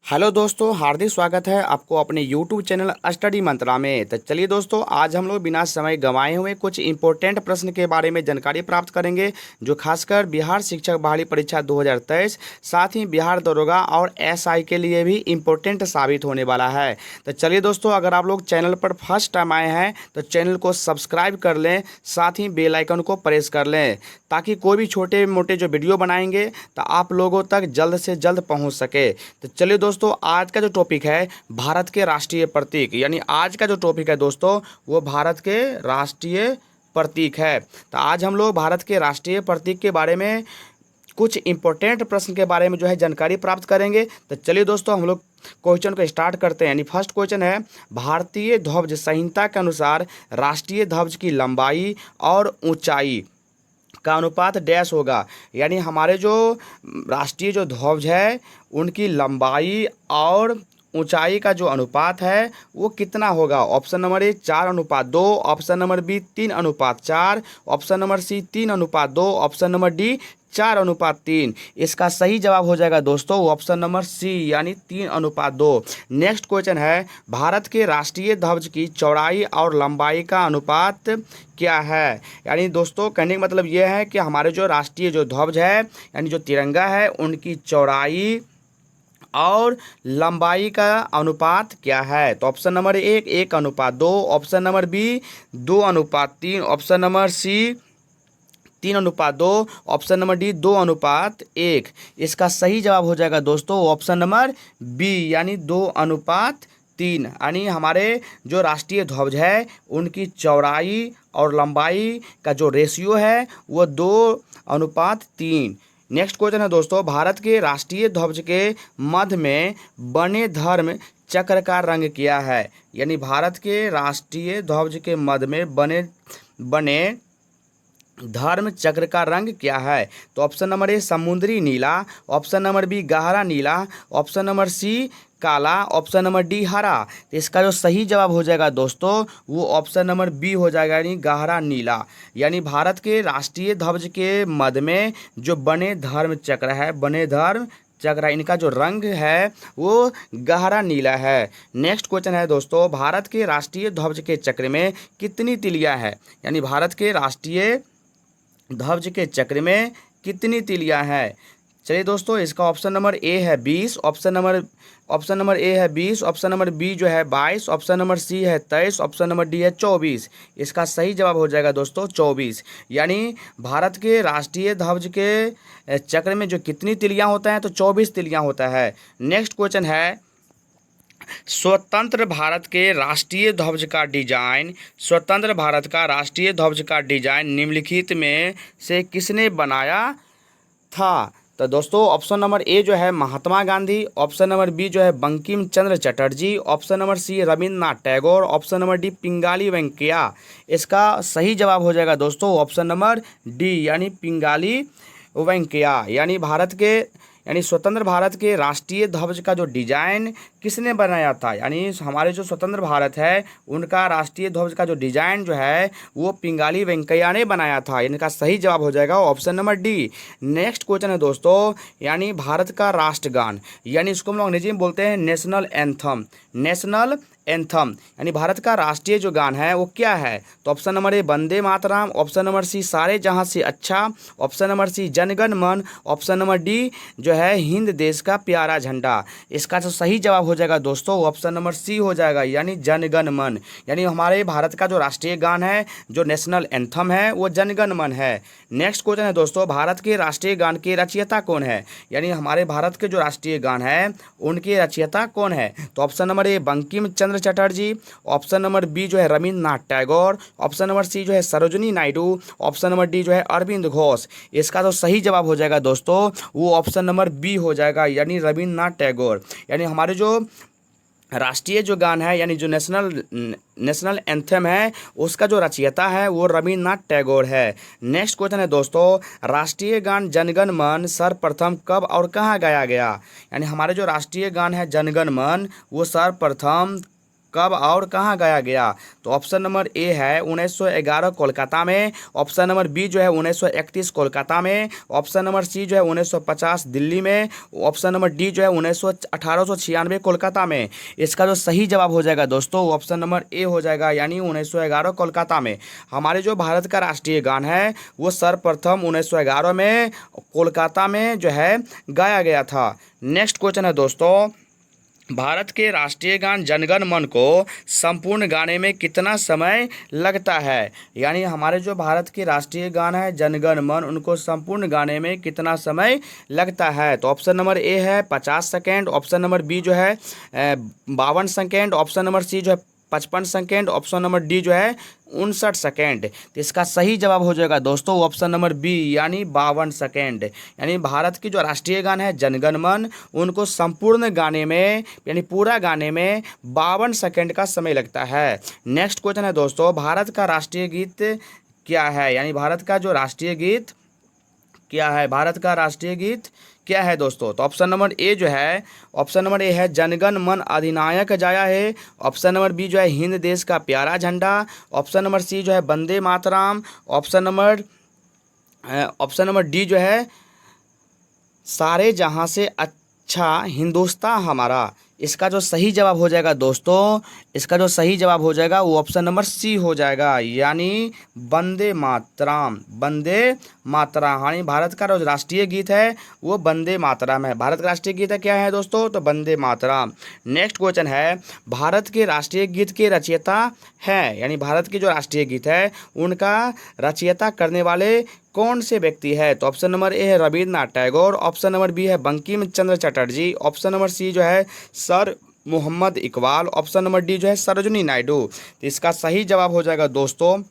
Hello दोस्तों, हार्दिक स्वागत है आपको अपने यूट्यूब चैनल स्टडी मंत्रा में। तो चलिए दोस्तों, आज हम लोग बिना समय गंवाए हुए कुछ इंपॉर्टेंट प्रश्न के बारे में जानकारी प्राप्त करेंगे, जो खासकर बिहार शिक्षक बहाली परीक्षा 2023 साथ ही बिहार दरोगा और एसआई के लिए भी इम्पोर्टेंट साबित होने वाला है। तो चलिए दोस्तों, अगर आप लोग चैनल पर फर्स्ट टाइम आए हैं तो चैनल को सब्सक्राइब कर लें, साथ ही बेल आइकन को प्रेस कर लें, ताकि कोई भी छोटे मोटे जो वीडियो बनाएंगे तो आप लोगों तक जल्द से जल्द पहुंच सके। तो चलिए दोस्तों, आज का जो टॉपिक है भारत के राष्ट्रीय प्रतीक, यानी आज का जो टॉपिक है दोस्तों वो भारत के राष्ट्रीय प्रतीक है। तो आज हम लोग भारत के राष्ट्रीय प्रतीक के बारे में कुछ इंपॉर्टेंट प्रश्न के बारे में जो है जानकारी प्राप्त करेंगे। तो चलिए दोस्तों, हम लोग क्वेश्चन को स्टार्ट करते हैं। यानी फर्स्ट क्वेश्चन है, भारतीय ध्वज संहिता के अनुसार राष्ट्रीय ध्वज की लंबाई और ऊंचाई का अनुपात डैश होगा। यानी हमारे जो राष्ट्रीय जो ध्वज है उनकी लंबाई और ऊंचाई का जो अनुपात है वो कितना होगा। Option number A 4:2, option number B 3:4, option number C 3:2, option number D 4:3। इसका सही जवाब हो जाएगा दोस्तों ऑप्शन नंबर सी, यानी 3:2। नेक्स्ट क्वेश्चन है, भारत के राष्ट्रीय ध्वज की चौड़ाई और लंबाई का अनुपात क्या है। यानी दोस्तों कहने का मतलब ये है कि हमारे जो राष्ट्रीय जो ध्वज है यानी जो तिरंगा है उनकी चौड़ाई और लंबाई का अनुपात क्या है। तो option number A 1:2, option number B 2:3, option number C 3:2, option number D 2:1। इसका सही जवाब हो जाएगा दोस्तों ऑप्शन नंबर बी, यानी 2:3। यानी हमारे जो राष्ट्रीय ध्वज है उनकी चौड़ाई और लंबाई का जो रेशियो है वो 2:3। नेक्स्ट क्वेश्चन है दोस्तों, भारत के राष्ट्रीय ध्वज के मध्य में बने धर्म चक्र का रंग क्या है। यानी भारत के राष्ट्रीय ध्वज के मध्य में बने धर्म चक्र का रंग क्या है। तो ऑप्शन नंबर ए समुद्री नीला, ऑप्शन नंबर बी गहरा नीला, ऑप्शन नंबर सी काला, ऑप्शन नंबर डी हरा। तो इसका जो सही जवाब हो जाएगा दोस्तों वो ऑप्शन नंबर बी हो जाएगा, यानी गहरा नीला। यानी भारत के राष्ट्रीय ध्वज के मध्य में जो बने धर्म चक्र है, बने धर्म चक्र, इनका जो रंग है वो गहरा नीला है। नेक्स्ट क्वेश्चन है दोस्तों, भारत के राष्ट्रीय ध्वज के चक्र में कितनी तिलियां हैं। यानी भारत के राष्ट्रीय ध्वज के चक्र में कितनी तिलियां हैं। चलिए दोस्तों, इसका ऑप्शन नंबर ए है 20, ऑप्शन नंबर ए है 20, ऑप्शन नंबर बी जो है 22, ऑप्शन नंबर सी है 23, ऑप्शन नंबर डी है 24। इसका सही जवाब हो जाएगा दोस्तों 24। यानी भारत के राष्ट्रीय ध्वज के चक्र में जो कितनी तिलियां होता है तो 24 तिलियां होता है। नेक्स्ट क्वेश्चन है, स्वतंत्र भारत के राष्ट्रीय ध्वज का डिजाइन, स्वतंत्र भारत का राष्ट्रीय ध्वज का डिजाइन निम्नलिखित में से किसने बनाया था। तो दोस्तों ऑप्शन नंबर ए जो है Mahatma Gandhi, option number B जो है Bankim Chandra Chatterjee, option number C Rabindranath Tagore, option number D Pingali Venkaiah. इसका सही जवाब हो जाएगा दोस्तों ऑप्शन नंबर डी, यानी पिंगाली वेंकैया। यानी स्वतंत्र भारत के राष्ट्रीय ध्वज का जो डिजाइन किसने बनाया था। यानी हमारे जो स्वतंत्र भारत है उनका राष्ट्रीय ध्वज का जो डिजाइन जो है वो पिंगाली वेंकैया ने बनाया था। इनका सही जवाब हो जाएगा option number D. Next question है दोस्तों, यानी भारत का राष्ट्रगान, यानी इसको हम लोग अंग्रेजी में बोलते हैं नेशनल एंथम। नेशनल एंथम यानी भारत का राष्ट्रीय जो गान है वो क्या है। तो option number A Vande Mataram, option number C Saare Jahan से अच्छा, ऑप्शन नंबर सी जनगण मन, ऑप्शन नंबर डी जो है हिंद देश का प्यारा झंडा। इसका जो सही जवाब हो जाएगा दोस्तों ऑप्शन नंबर सी हो जाएगा, यानी जनगण मन। यानी हमारे भारत का जो राष्ट्रीय गान है, जो नेशनल एंथम है वो जनगण मन है। नेक्स्ट क्वेश्चन है दोस्तों, भारत के राष्ट्रीय गान के रचयिता कौन है। यानी हमारे भारत के जो राष्ट्रीय गान है उनके रचयिता कौन है। तो option number A Bankim Chandra Chatterjee, option number B जो है Rabindranath Tagore, option number C जो है Sarojini Naidu, option number D जो है अरविंद घोष। इसका तो सही जवाब हो जाएगा दोस्तों वो ऑप्शन नंबर बी हो जाएगा, यानी रविंद्रनाथ टैगोर। यानी हमारे जो राष्ट्रीय जो गान है यानी जो नेशनल एंथम है उसका जो रचयिता है वो रविंद्रनाथ टैगोर है। नेक्स्ट क्वेश्चन है दोस्तों, राष्ट्रीय गान जनगण मन सर्वप्रथम कब और कहाँ गाया गया। यानी हमारे जो राष्ट्रीय गान है जनगण मन वो सर्वप्रथम कब और कहाँ गाया गया? तो ऑप्शन नंबर ए है 1911 कोलकाता में, ऑप्शन नंबर बी जो है 1931 कोलकाता में, ऑप्शन नंबर सी जो है 1950 दिल्ली में, ऑप्शन नंबर डी जो है 1896 कोलकाता में। इसका जो सही जवाब हो जाएगा दोस्तों ऑप्शन नंबर ए हो जाएगा, यानी 1911 कोलकाता में। हमारे जो भारत का राष्ट्रीय गान है वो सर्वप्रथम 1911 में कोलकाता में जो है गाया गया था। नेक्स्ट क्वेश्चन है दोस्तों, भारत के राष्ट्रीय गान जनगण मन को संपूर्ण गाने में कितना समय लगता है? यानी हमारे जो भारत के राष्ट्रीय गान है जनगण मन, उनको संपूर्ण गाने में कितना समय लगता है? तो ऑप्शन नंबर ए है 50 सेकेंड, ऑप्शन नंबर बी जो है 52 सेकेंड, ऑप्शन नंबर सी जो है 55 सेकेंड, ऑप्शन नंबर डी जो है 59 सेकेंड। तो इसका सही जवाब हो जाएगा दोस्तों ऑप्शन नंबर बी, यानी 52 सेकेंड। यानी भारत की जो राष्ट्रीय गान है जनगण मन, उनको संपूर्ण गाने में यानी पूरा गाने में 52 सेकेंड का समय लगता है। नेक्स्ट क्वेश्चन है दोस्तों, भारत का राष्ट्रीय गीत क्या है? यानी भारत का जो राष्ट्रीय गीत क्या है? भारत का राष्ट्रीय गीत क्या है दोस्तों? तो ऑप्शन नंबर ए जो है, ऑप्शन नंबर ए है जनगण मन अधिनायक जाया है, ऑप्शन नंबर बी जो है हिंद देश का प्यारा झंडा, ऑप्शन नंबर सी जो है वंदे मातरम, ऑप्शन नंबर डी जो है सारे जहां से अच्छा हिंदुस्तान हमारा। इसका जो सही जवाब हो जाएगा दोस्तों, इसका जो सही जवाब हो जाएगा वो ऑप्शन नंबर सी हो जाएगा, यानी वंदे मातरम। वंदे मातरम, यानी भारत का जो राष्ट्रीय गीत है वो वंदे मातरम है। भारत का राष्ट्रीय गीत है क्या है दोस्तों? तो वंदे मातरम। नेक्स्ट क्वेश्चन है, भारत के राष्ट्रीय गीत के रचयिता हैं, यानी भारत के जो राष्ट्रीय गीत है उनका रचयिता करने वाले कौन से व्यक्ति है? तो ऑप्शन नंबर ए है Rabindranath Tagore, option number B है Bankim Chandra Chatterjee, option number C जो है sir Mohammad Iqbal, option number D जो है सरोजिनी नायडू। तो इसका सही जवाब हो जाएगा दोस्तों,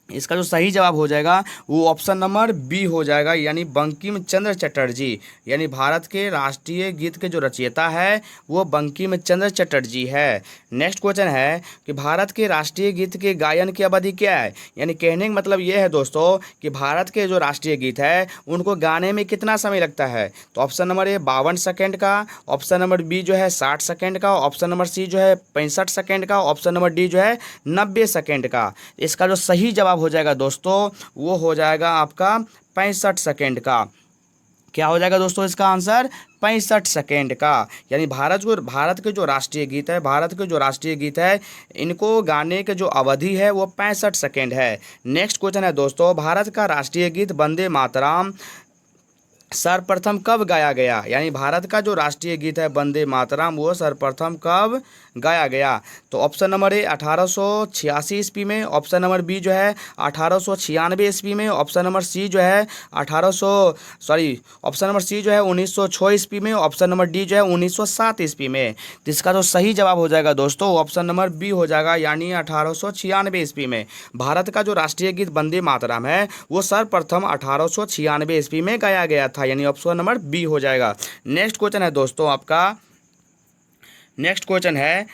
इसका जो सही जवाब हो जाएगा वो ऑप्शन नंबर बी हो जाएगा, यानी बंकिम चंद्र चटर्जी। यानी भारत के राष्ट्रीय गीत के जो रचयिता है वो बंकिम चंद्र चटर्जी है। नेक्स्ट क्वेश्चन है कि भारत के राष्ट्रीय गीत के गायन की अवधि क्या है? यानी कहने का मतलब ये है दोस्तों कि भारत के जो राष्ट्रीय गीत है उनको गाने में कितना समय लगता है? तो ऑप्शन नंबर ए 52 सेकेंड का, ऑप्शन नंबर बी जो है 60 सेकेंड का, ऑप्शन नंबर सी जो है 65 सेकेंड का, ऑप्शन नंबर डी जो है 90 सेकेंड का। इसका जो सही जवाब हो जाएगा दोस्तों वो हो जाएगा आपका 65 सेकेंड का। क्या हो जाएगा दोस्तों इसका आंसर? 65 सेकेंड का। यानी भारत के जो राष्ट्रीय गीत है, भारत के जो राष्ट्रीय गीत है इनको गाने के जो अवधि है वो 65 सेकेंड है। नेक्स्ट क्वेश्चन है दोस्तों, भारत का राष्ट्रीय गीत वंदे मातरम सर्वप्रथम कब गाया गया? यानी भारत का जो राष्ट्रीय गीत है वंदे मातरम वो सर्वप्रथम कब गाया गया? तो ऑप्शन नंबर ए 1886 ईस्वी में, ऑप्शन नंबर बी जो है 1896 ईस्वी में, ऑप्शन नंबर सी जो है 1906 ईस्वी में, ऑप्शन नंबर डी जो है 1907 ईस्वी में। तो इसका जो सही जवाब हो जाएगा दोस्तों ऑप्शन नंबर बी हो जाएगा, यानी 1896 ईस्वी में। भारत का जो राष्ट्रीय गीत वंदे मातरम है वो सर्वप्रथम 1896 ईस्वी में गाया गया था, यानी ऑप्शन नंबर बी हो जाएगा। नेक्स्ट क्वेश्चन है दोस्तों आपका, नेक्स्ट क्वेश्चन है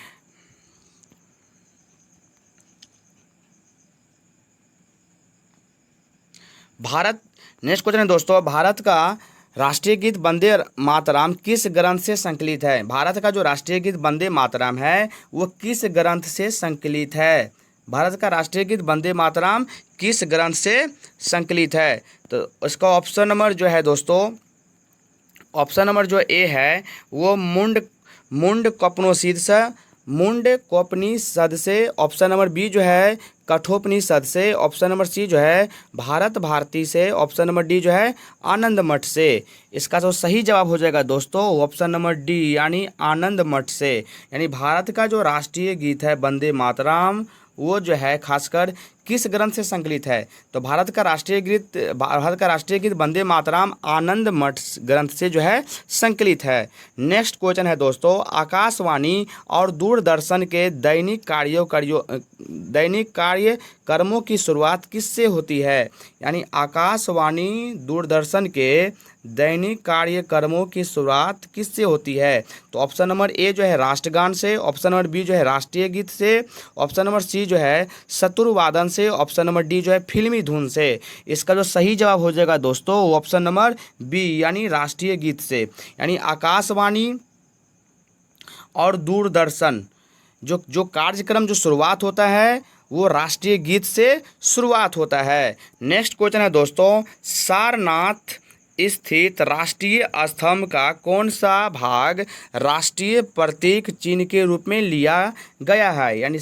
नेक्स्ट क्वेश्चन है दोस्तों, भारत का राष्ट्रीय गीत वंदे मातरम किस ग्रंथ से संकलित है? भारत का जो राष्ट्रीय गीत वंदे मातरम है वो किस ग्रंथ से संकलित है? भारत का राष्ट्रीय गीत वंदे मातरम किस ग्रंथ से संकलित है? तो इसका ऑप्शन नंबर जो है दोस्तों, ऑप्शन नंबर जो ए है वो मुंडकोपनिषद से, ऑप्शन नंबर बी जो है कठोपनिषद से, ऑप्शन नंबर सी जो है भारत भारती से, ऑप्शन नंबर डी जो है आनंद मठ से। इसका जो सही जवाब हो जाएगा दोस्तों ऑप्शन नंबर डी, यानी आनंद मठ से। यानी भारत का जो राष्ट्रीय गीत है वंदे मातरम वो जो है खासकर किस ग्रंथ से संकलित है? तो भारत का राष्ट्रीय गीत वंदे मातरम आनंद मठ ग्रंथ से जो है संकलित है। नेक्स्ट क्वेश्चन है दोस्तों, आकाशवाणी और दूरदर्शन के दैनिक कार्यक्रमों की शुरुआत किससे होती है? यानी आकाशवाणी दूरदर्शन के दैनिक कार्यक्रमों की शुरुआत किससे होती है? तो ऑप्शन नंबर ए जो है राष्ट्रगान से, ऑप्शन नंबर बी जो है राष्ट्रीय गीत से, ऑप्शन नंबर सी जो है शत्रुवादन से, ऑप्शन नंबर डी जो है फिल्मी धुन से। इसका जो सही जवाब हो जाएगा दोस्तों ऑप्शन नंबर बी, यानी राष्ट्रीय गीत से। यानी आकाशवाणी और दूरदर्शन जो कार्यक्रम जो शुरुआत होता है वो राष्ट्रीय गीत से शुरुआत होता है। नेक्स्ट क्वेश्चन है दोस्तों, सारनाथ स्थित राष्ट्रीय स्तंभ का कौन सा भाग राष्ट्रीय प्रतीक चिन्ह के रूप में लिया गया है? यानी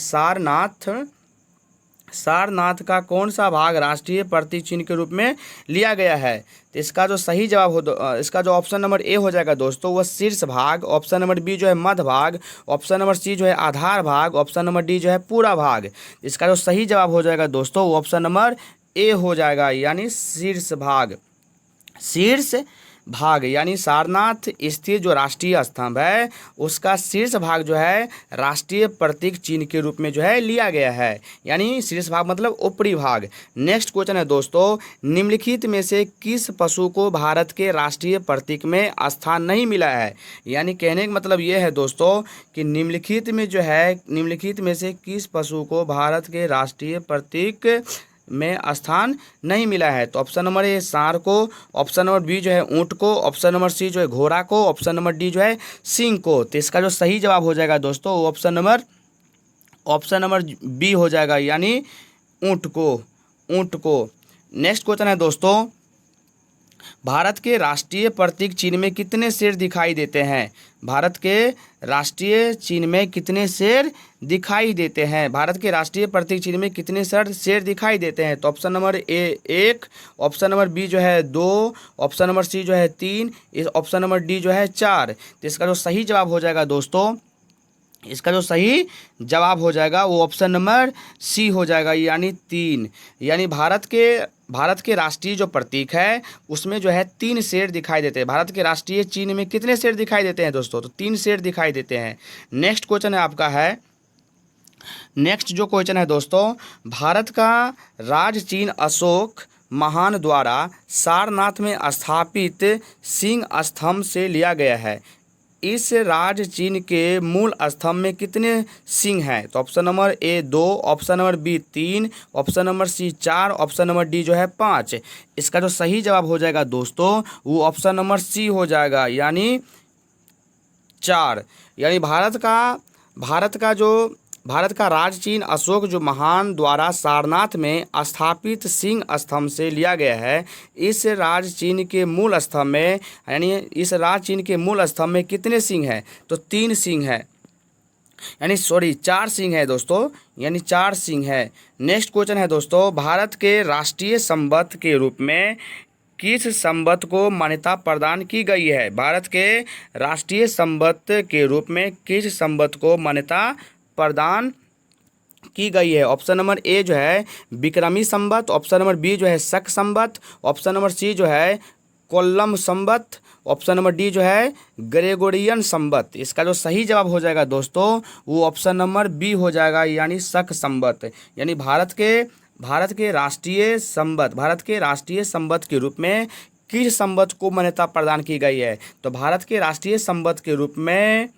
सारनाथ का कौन सा भाग राष्ट्रीय प्रतीक चिन्ह के रूप में लिया गया है? तो इसका जो सही जवाब हो, इसका जो ऑप्शन नंबर ए हो जाएगा दोस्तों वो शीर्ष भाग, ऑप्शन नंबर बी जो है मध्य भाग, ऑप्शन नंबर सी जो है आधार भाग, ऑप्शन नंबर डी जो है पूरा भाग। इसका जो सही जवाब हो जाएगा दोस्तों वो ऑप्शन नंबर ए हो जाएगा, यानी शीर्ष भाग। शीर्ष भाग यानी सारनाथ स्थित जो राष्ट्रीय स्तंभ है उसका शीर्ष भाग जो है राष्ट्रीय प्रतीक चिन्ह के रूप में जो है लिया गया है, यानी शीर्ष भाग मतलब ऊपरी भाग। नेक्स्ट क्वेश्चन है दोस्तों, निम्नलिखित में से किस पशु को भारत के राष्ट्रीय प्रतीक में स्थान नहीं मिला है? यानी कहने का मतलब ये है दोस्तों कि निम्नलिखित में से किस पशु को भारत के राष्ट्रीय प्रतीक में स्थान नहीं मिला है? तो ऑप्शन नंबर ए सांड को, ऑप्शन नंबर बी जो है ऊंट को, ऑप्शन नंबर सी जो है घोड़ा को, ऑप्शन नंबर डी जो है सिंह को। तो इसका जो सही जवाब हो जाएगा दोस्तों वो ऑप्शन नंबर बी हो जाएगा, यानी ऊंट को। नेक्स्ट क्वेश्चन है दोस्तों, भारत के राष्ट्रीय प्रतीक चिन्ह में कितने शेर दिखाई देते हैं? भारत के राष्ट्रीय चिन्ह में कितने शेर दिखाई देते हैं? भारत के राष्ट्रीय प्रतीक चिन्ह में कितने शेर दिखाई देते हैं? तो option number A 1, option number B जो है 2, ऑप्शन नंबर सी जो है 3, ऑप्शन नंबर डी जो है 4। तो इसका जो सही जवाब हो जाएगा दोस्तों, इसका जो सही जवाब हो जाएगा वो ऑप्शन नंबर सी हो जाएगा, यानी 3। यानी भारत के राष्ट्रीय जो प्रतीक है उसमें जो है 3 शेर दिखाई देते हैं। भारत के राष्ट्रीय चिन्ह में कितने शेर दिखाई देते हैं दोस्तों? तो 3 शेर दिखाई देते हैं। नेक्स्ट क्वेश्चन है आपका नेक्स्ट जो क्वेश्चन है दोस्तों, भारत का राज चिन्ह अशोक महान द्वारा सारनाथ में स्थापित सिंह स्तंभ से लिया गया है। इस राज चिन्ह के मूल स्तंभ में कितने सिंह हैं? तो option number A 2, option number B 3, option number C 4, option number D जो है 5। इसका जो सही जवाब हो जाएगा दोस्तों वो ऑप्शन नंबर सी हो जाएगा, यानी 4। यानी भारत का राज चिन्ह अशोक जो महान द्वारा सारनाथ में स्थापित सिंह स्तंभ से लिया गया है। इस राज चिन्ह के मूल स्तंभ में कितने सिंह हैं? तो 3 सिंह है, यानी 4 सिंह है दोस्तों, यानी 4 सिंह है। नेक्स्ट क्वेश्चन है दोस्तों, भारत के राष्ट्रीय संपत्त के रूप में किस संपत्त को मान्यता प्रदान की गई है? भारत के राष्ट्रीय संपत्त के रूप में किस संपत्त को मान्यता प्रदान की गई है? ऑप्शन नंबर ए जो है विक्रमी संवत, ऑप्शन नंबर बी जो है शक संवत, ऑप्शन नंबर सी जो है कोल्लम संवत, ऑप्शन नंबर डी जो है ग्रेगोरियन संवत। इसका जो सही जवाब हो जाएगा दोस्तों वो ऑप्शन नंबर बी हो जाएगा, यानी शक संवत। यानी भारत के राष्ट्रीय संवत के रूप में किस संवत को मान्यता प्रदान की गई है? तो भारत के राष्ट्रीय संवत के रूप में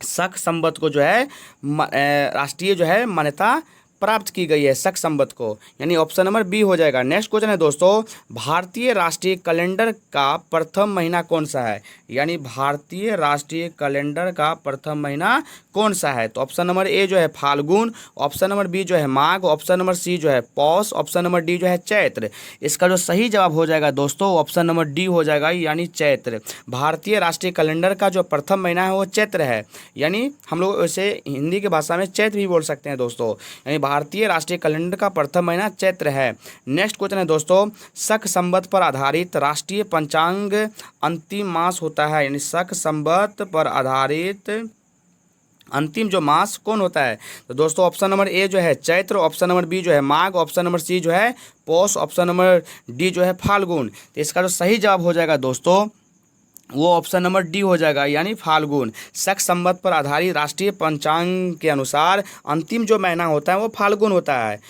शक संवत को जो है राष्ट्रीय जो है मान्यता प्राप्त की गई है, शक संवत को, यानी ऑप्शन नंबर बी हो जाएगा। नेक्स्ट क्वेश्चन है दोस्तों, भारतीय राष्ट्रीय कैलेंडर का प्रथम महीना कौन सा है? यानी भारतीय राष्ट्रीय कैलेंडर का प्रथम महीना कौन सा है? तो ऑप्शन नंबर ए जो है फाल्गुन, ऑप्शन नंबर बी जो है माघ, ऑप्शन नंबर सी जो है पौष, ऑप्शन नंबर डी जो है चैत्र। इसका जो सही जवाब हो जाएगा दोस्तों ऑप्शन नंबर डी हो जाएगा, यानी चैत्र। भारतीय राष्ट्रीय कैलेंडर का जो प्रथम महीना है वो चैत्र है, यानी हम लोग इसे हिंदी की भाषा में चैत्र भी बोल सकते हैं दोस्तों। यानी भारतीय राष्ट्रीय कैलेंडर का प्रथम महीना चैत्र है। नेक्स्ट क्वेश्चन है दोस्तों, शक संवत पर आधारित राष्ट्रीय पंचांग अंतिम मास होता है, यानी शक संवत पर आधारित अंतिम जो मास कौन होता है? तो दोस्तों ऑप्शन नंबर ए जो है चैत्र, ऑप्शन नंबर बी जो है माघ, ऑप्शन नंबर सी जो है पौष, ऑप्शन नंबर डी जो है फाल्गुन। तो इसका जो सही जवाब हो जाएगा दोस्तों वो ऑप्शन नंबर डी हो जाएगा, यानी फाल्गुन। शक संवत पर आधारित राष्ट्रीय पंचांग के अनुसार अंतिम जो महीना होता है वो फाल्गुन होता है।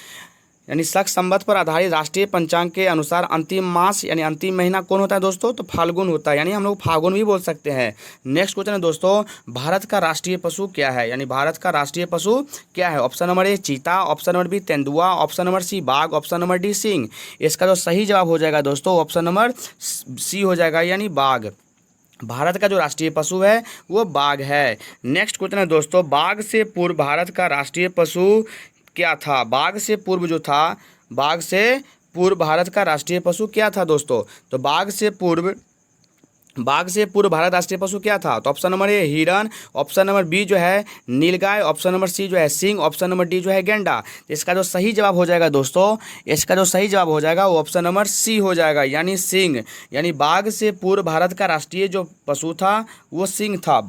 यानी शक संवत पर आधारित राष्ट्रीय पंचांग के अनुसार अंतिम मास यानी अंतिम महीना कौन होता है दोस्तों? तो फाल्गुन होता है, यानी हम लोग फाल्गुन भी बोल सकते हैं। नेक्स्ट क्वेश्चन है दोस्तों, भारत का राष्ट्रीय पशु क्या है? यानी भारत का राष्ट्रीय पशु क्या है? ऑप्शन नंबर ए चीता, ऑप्शन नंबर बी तेंदुआ, ऑप्शन नंबर सी बाघ, ऑप्शन नंबर डी सिंह। इसका जो सही जवाब हो जाएगा दोस्तों ऑप्शन नंबर सी हो जाएगा, यानी बाघ। भारत का जो राष्ट्रीय पशु है वो बाघ है। नेक्स्ट क्वेश्चन है दोस्तों, बाघ से पूर्व भारत का राष्ट्रीय पशु क्या था? बाघ से पूर्व जो था, बाघ से पूर्व भारत का राष्ट्रीय पशु क्या था दोस्तों? तो बाघ से पूर्व भारत राष्ट्रीय पशु क्या था? तो ऑप्शन नंबर ए हिरन, ऑप्शन नंबर बी जो है नीलगाय, ऑप्शन नंबर सी जो है सिंह, ऑप्शन नंबर डी जो है गेंडा। इसका जो सही जवाब हो जाएगा दोस्तों, इसका जो सही जवाब हो जाएगा वो ऑप्शन नंबर सी हो जाएगा, यानी सिंह। यानी बाघ से पूर्व भारत का राष्ट्रीय जो पशु था वो सिंह था।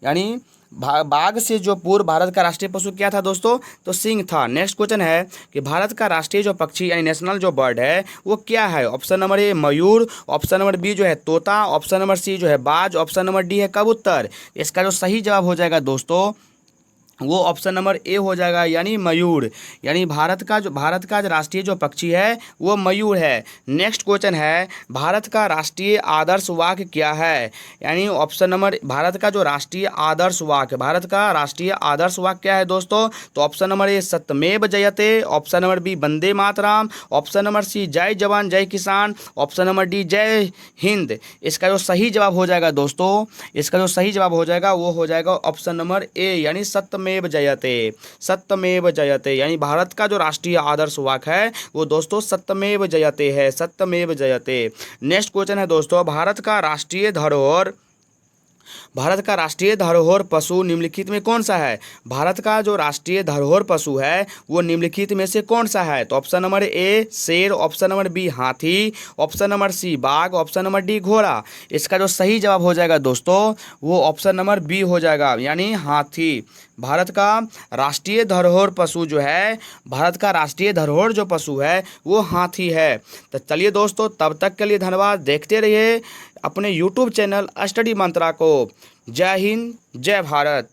यानी बाघ से जो पूर्व भारत का राष्ट्रीय पशु क्या था दोस्तों? तो सिंह था। नेक्स्ट क्वेश्चन है कि भारत का राष्ट्रीय जो पक्षी यानी नेशनल जो बर्ड है वो क्या है? ऑप्शन नंबर ए मयूर, ऑप्शन नंबर बी जो है तोता, ऑप्शन नंबर सी जो है बाज, ऑप्शन नंबर डी है कबूतर। इसका जो सही जवाब हो जाएगा दोस्तों वो ऑप्शन नंबर ए हो जाएगा, यानी मयूर। यानी भारत का जो राष्ट्रीय जो पक्षी है वो मयूर है। नेक्स्ट क्वेश्चन है, भारत का राष्ट्रीय आदर्श वाक्य क्या है? यानी ऑप्शन नंबर भारत का जो राष्ट्रीय आदर्श वाक्य, भारत का राष्ट्रीय आदर्श वाक्य क्या है दोस्तों? तो ऑप्शन नंबर ए सत्यमेव जयते, ऑप्शन नंबर बी वंदे मातरम, ऑप्शन नंबर सी जय जवान जय किसान, ऑप्शन नंबर डी जय हिंद। इसका जो सही जवाब हो जाएगा दोस्तों, इसका जो सही जवाब हो जाएगा वो हो जाएगा ऑप्शन नंबर ए, यानी सत्यमेव जयते, सत्यमेव जयते। यानी भारत का जो राष्ट्रीय आदर्श वाक्य है वो दोस्तों सत्यमेव जयते है, सत्यमेव जयते। नेक्स्ट क्वेश्चन है दोस्तों, भारत का राष्ट्रीय धरोहर पशु निम्नलिखित में कौन सा है? भारत का जो राष्ट्रीय धरोहर पशु है वो निम्नलिखित में से कौन सा है? तो ऑप्शन नंबर ए शेर, ऑप्शन नंबर बी हाथी, ऑप्शन नंबर सी बाघ, ऑप्शन नंबर डी घोड़ा। इसका जो सही जवाब हो जाएगा दोस्तों वो ऑप्शन नंबर बी हो जाएगा, यानी हाथी। भारत का राष्ट्रीय धरोहर पशु जो है, भारत का राष्ट्रीय धरोहर जो पशु है वो हाथी है। तो चलिए दोस्तों, तब तक के लिए धन्यवाद। देखते रहिए अपने YouTube चैनल स्टडी मंत्रा को। जय हिंद, जय भारत।